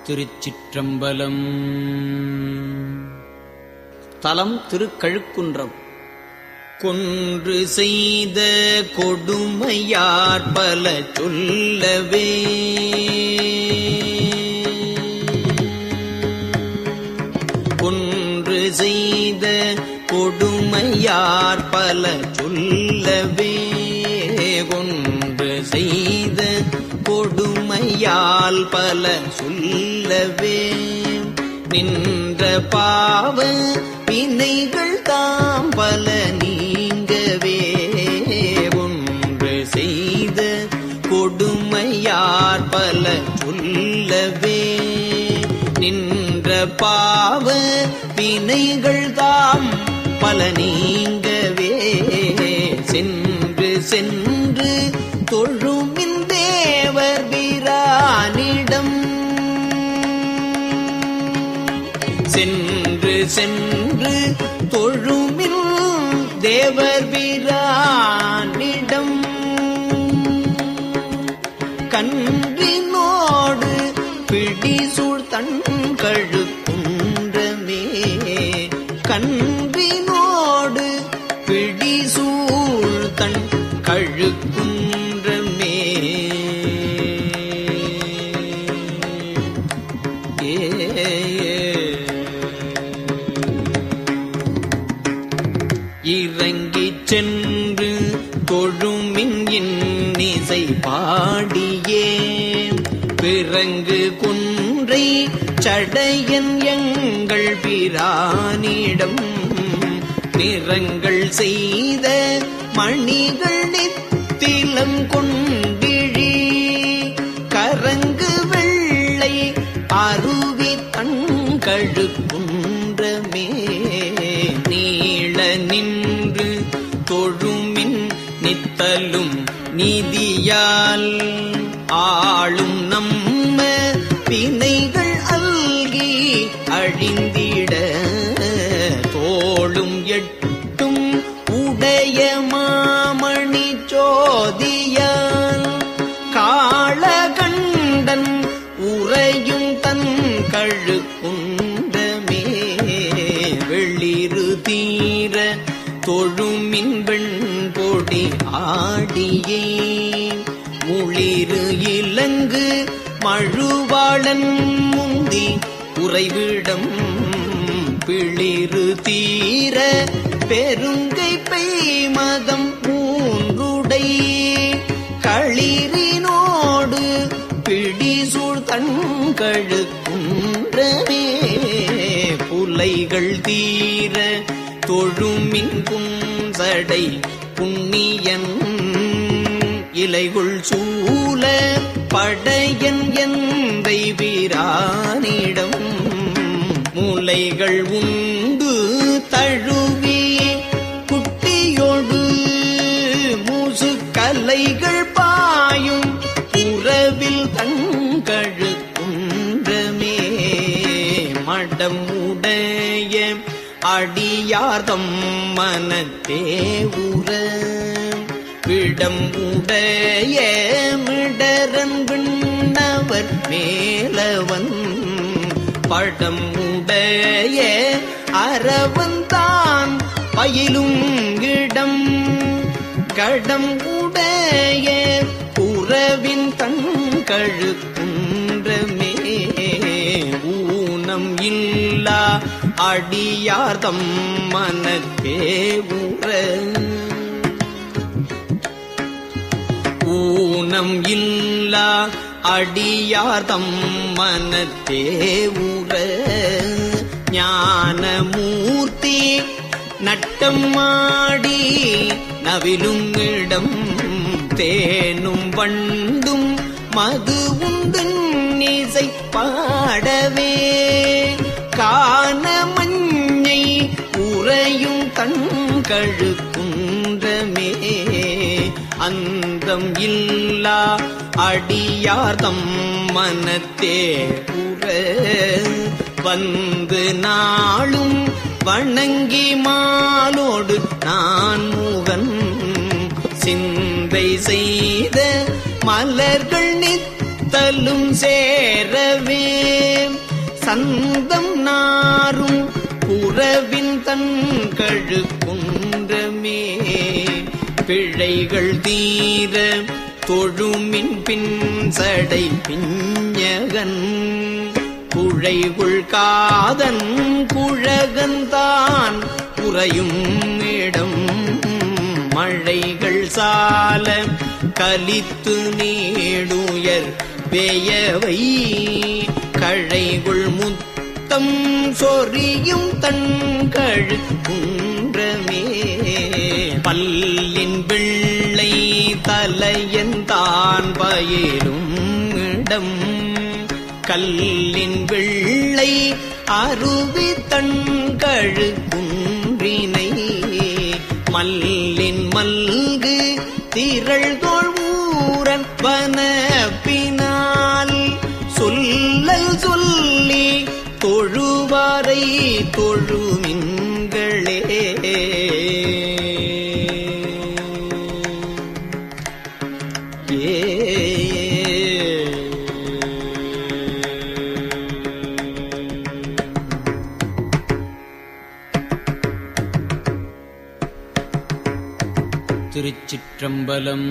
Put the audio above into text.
திருச்சிற்றம்பலம். தலம் திருக்கழுக்குன்றம். கொன்று செய்த கொடுமையார் பல சொல்லவே கொன்று செய்த கொடுமையார் பல சொல்லவே கொன்று செய்த கொடுமையால் பல சொல்லவே நின்ற பாவ வினைகள் தாம் பல நீங்கவே ஒன்று செய்த கொடுமையார் பல சொல்லவே நின்ற பாவ வினைகள் தாம் பல நீங்கவே சென்று சென்று தொழுமின் தேவர் பிரானிடம் சென்று சென்று தொழுமின் தேவர் பிரானிடம் கன்றினோடு பிடிசூழ் தன் கழுக்குன்றமே கன்றினோடு பிடிசூழ் தன் கழுக்குன்றமே இறங்கிச் சென்று தொழுமின் இன்னிசை பாடியே பிறங்கு குன்றை சடையன் எங்கள் பிரானிடம் நிறங்கள் செய்த மணிகள் நித்திலம் கொண்டிழி கரங்கு வெள்ளை அருவி தங்கழுக்குன்றமே நீள நின்று தொழுமின் நித்தலும் நீதியால் ஆளும் நம்ம வினைகள் அல்கி அழிந்திட தோளும் எட்டும் உடைய மாமணி சோதியால் காளகண்டன் உறையும் தன் கழுக்குன்றமே வெளிறு தீர தொழுமின் வெண்பொடி ஆடியே முளிரு இலங்கு மழுவாளன் முந்தி உறைவிடம் பிளிரு தீர பெருங்கை பெய்மதம் மூன்றுடை களிரினோடு பிடிசூழ் தன் கழுக்குன்றமே புலைகள் தீர தொழுமின் புன்சடை புண்ணியன் இலைகுள் சூல படையன் எந்தை பிரானிடம் மூலைகள் உண்டு தழுவி குட்டியோடு மூசு கலைகள் பாயும் உறவில் தங்கழுக்குன்றமே மடம் உடைய அடியார்தம் மனத்தே உற விடம் உடைய மிடரன் விண்ணவர் மேலவன் படம் உடைய அரவந்தான் பயிலும் இடம் கடம் உடைய உறவின் தன் கழுக்குன்றமே ஊனம் இல்லா அடியார்தம் மனத்தே உற ஊனம் இல்லா அடியார்தம் மனத்தே உற ஞானமூர்த்தி நட்டம் ஆடி நவிலும் இடம் தேனும் வண்டும் மது உண்டு இசை பாடவே காண மஞ்சை உறையும் தன் கழுக்குன்றமே அந்தம் இல்லா அடியார்தம் மனத்தே உற வந்து நாளும் வணங்கி மாலோடு நான் முகன் சிந்தை செய்த மலர்கள் நித்த முத்தலும் சேரவே சந்தம் நாரும் புறவின் தன் கழுக்குன்றமே பிழைகள் தீர தொழுமின் பின் சடை பிஞ்சகன் குழைகுள் காதன் குழகந்தான் குறையும் இடம் மழைகள் சால கலித்து நீடுயர் பெயவை கழைகுள் முத்தம் சொரியும் தன் கழுக்குன்றமே பல்லின் பிள்ளை தலையந்தான் பயிலும் இடம் கல்லின் வெள்ளை அருவி தன் கழுக்குன்றினை மல்லின் மல்கு திரள் தோழ்வூரன் வனப்பினால் சொல்லல் சொல்லி தொழுவாரை தொழுமின்களே திருச்சிற்றம்பலம்.